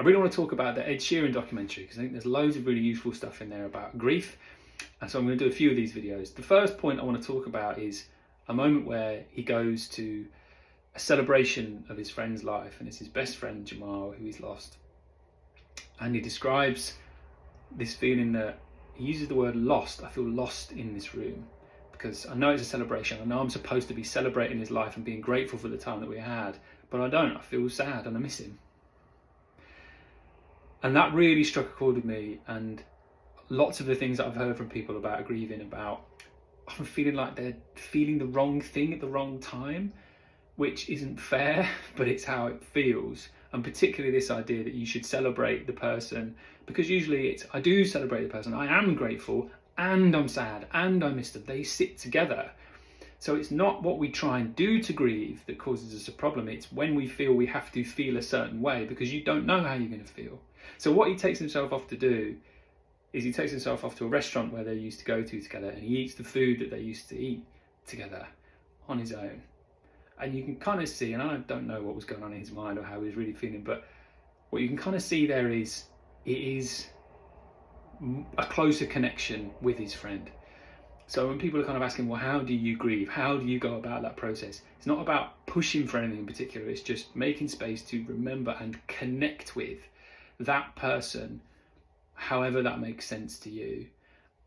I really want to talk about the Ed Sheeran documentary because I think there's loads of really useful stuff in there about grief. And so I'm going to do a few of these videos. The first point I want to talk about is a moment where he goes to a celebration of his friend's life, and it's his best friend Jamal who he's lost. And he describes this feeling that he uses the word lost. I feel lost in this room because I know it's a celebration. I know I'm supposed to be celebrating his life and being grateful for the time that we had, but I don't. I feel sad and I miss him. And that really struck a chord with me, and lots of the things that I've heard from people about grieving, about often feeling like they're feeling the wrong thing at the wrong time, which isn't fair, but it's how it feels. And particularly this idea that you should celebrate the person, because usually it's, I do celebrate the person, I am grateful, and I'm sad, and I miss them. They sit together. So it's not what we try and do to grieve that causes us a problem. It's when we feel we have to feel a certain way because you don't know how you're going to feel. So what he takes himself off to do is he takes himself off to a restaurant where they used to go to together, and he eats the food that they used to eat together on his own. And you can kind of see, and I don't know what was going on in his mind or how he was really feeling, but what you can kind of see there is it is a closer connection with his friend. So when people are kind of asking, well, how do you grieve? How do you go about that process? It's not about pushing for anything in particular. It's just making space to remember and connect with that person, however that makes sense to you,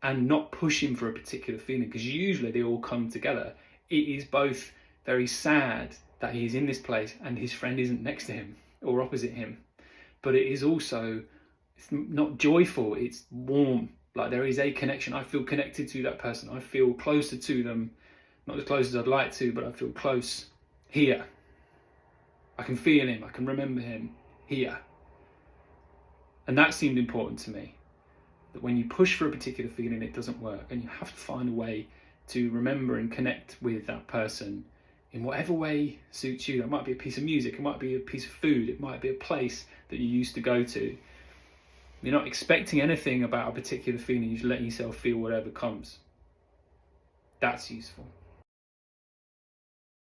and not pushing for a particular feeling, because usually they all come together. It is both very sad that he's in this place and his friend isn't next to him or opposite him, but it is also, it's not joyful, it's warm. Like there is a connection. I feel connected to that person. I feel closer to them, not as close as I'd like to, but I feel close here. I can feel him, I can remember him here. And that seemed important to me, that when you push for a particular feeling, it doesn't work, and you have to find a way to remember and connect with that person in whatever way suits you. It might be a piece of music, it might be a piece of food, it might be a place that you used to go to. You're not expecting anything about a particular feeling, you're just letting yourself feel whatever comes. That's useful.